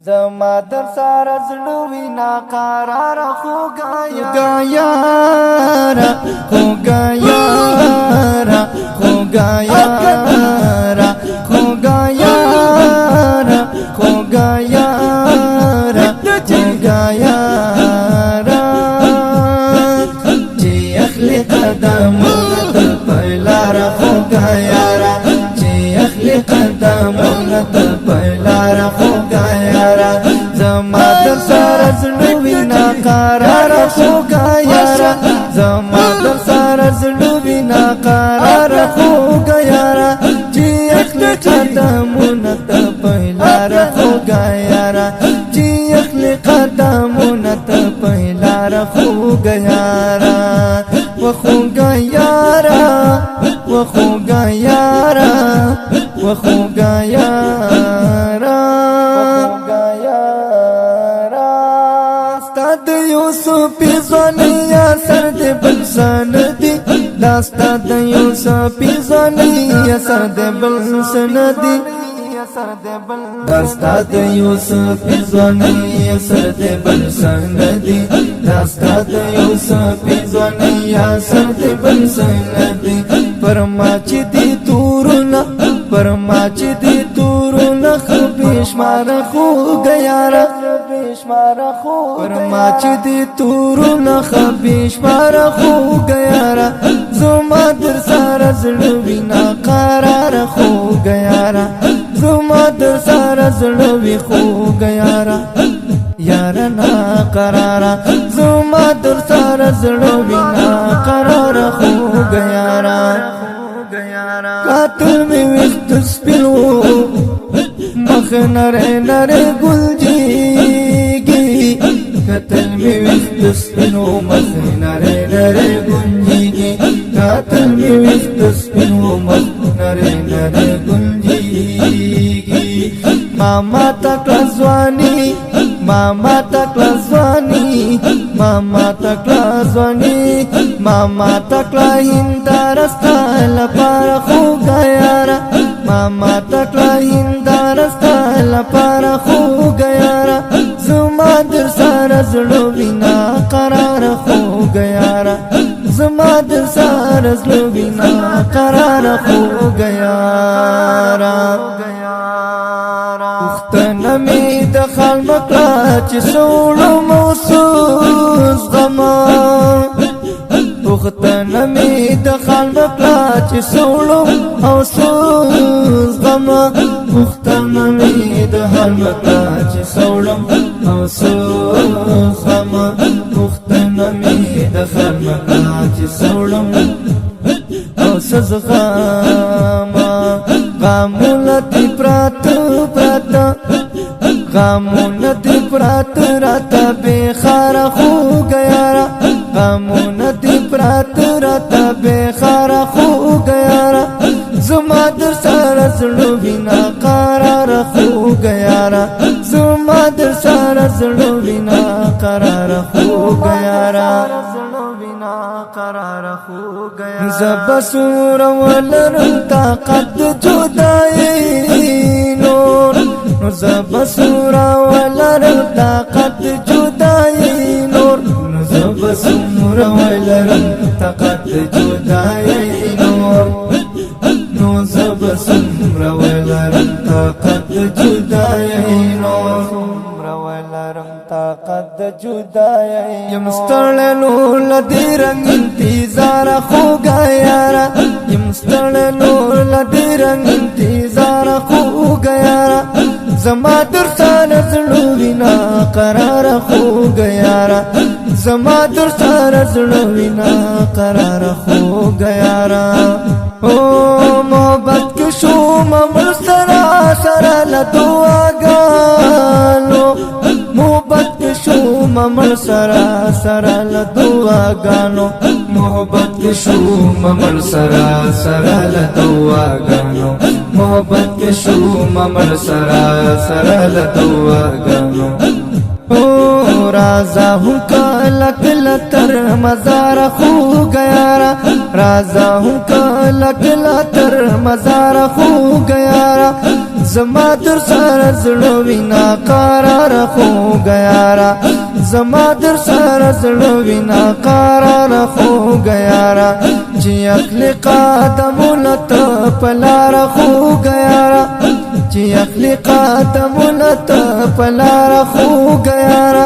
زما در سارا زړوي ناقرار خوګا یارا خوګا یارا خوګا یارا خوګا یارا خوګا یارا خوګا یارا چې اخلي قدمونه پهلار خوګا یارا چې اخلي قدمونه پهلار خوګا زما در سارا زړوي ناقرار خوګا یارا زما در سارا زړوي ناقرار خوګا یارا چې اخلي قدمونه ته پهلار خوګا یارا چې اخلي قدمونه ته پهلار خوګا یارا و خوګا یارا و خوګا یارا و خوګا یارا یوسف زنیا سر دې بل سندي داستا د یوسف زنیا سر دې بل سندي داستا د یوسف زنیا سر دې بل سندي داستا د یوسف زنیا سر دې بل سندي پرما چې دې تورنا پرما چې دې تورنا بشمار خوګا یارا بشمار پرما چې دې تورنا بشمار خوګا یارا زما در سارا زړوي ناقرار خوګا یارا زما در سارا زړوي خوګا یارا یارا ناقرار زما در سارا زړوي ناقرار خوګا یارا قاتل می وخت سپلو مخ نره نره گلجیگی قاتل می وخت سپلو مخ نره نره گلجیگی قاتل می وخت سپلو مخ نره نره گلجیگی ماما تکلا زوانی ماما تکلا زوانی ماما تکلا زوانی ماما تکلا هندارستا لپاره خوګا یارا ماما تکلا هندارستا لپاره خوګا یارا زما در سارا زړوي ناقرار خوګا یارا زما در سارا زړوي ناقرار خوګا یارا پښتنه می د خلمکلا چې سوړو موسوس غما پښتنه می د خلمکلا چې سوړو او سوس غما پښتنه می د خلمکلا چې سوړو او سوس غما پښتنه می د خلمکلا چې سوړو او سوس غما غمونه دې پرات غمونه دې پرات راته به خار خوګا یارا غمونه دې پرات راته به خار خوګا یارا زما در سارا زړوي ناقرار خوګا یارا زما در سارا زړوي ناقرار خوګا یارا زبسور ولرم طاقت جدائی نور زبسور ولرم طاقت جدائی نور زبسور ولرم طاقت جدائی نور زبسور ولرم طاقت جدائی نور طاقت جدائی یم ستړلو لدی رنگ انتظار خوګا یارا یم ستړلو لدی رنگ انتظار خوګا یارا زما در سارا زړوي ناقرار خوګا یارا زما در سارا زړوي ناقرار خوګا یارا او محبت کې شو ممل سرا سرا لدواګانو محبت کې شو ممل سرا سرا لدواګانو محبت کې شو ممل سرا سرا لدواګانو محبت کې شو ممل سرا سرا لدواګانو او رازا ہوں کالا کلا تر مزار خوګا یارا رازا ہوں کالا کلا تر مزار خوګا یارا زما در سره زړه وینا قرار خو ګیارا زما در سره زړه وینا قرار خو ګیارا چې اخلي قدمونه ته پلار خو ګیارا چې اخلي قدمونه ته پلار خو ګیارا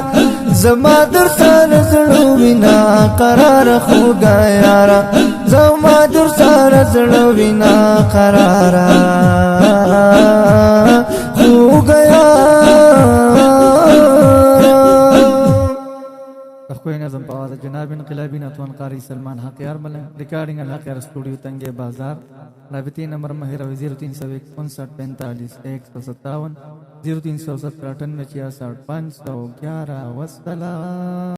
زما در سره زړه وینا قرار خو ګیارا زما در سره زړه وینا قرار خو کوئی نظم پاواز جناب انقلابی نتوان قاری سلمان حقیار ملن ریکارڈنگ الحقیار اسٹوڈیو تنگے بازار رابطی نمبر مہر 0359451157 0370 98 66 511 والسلام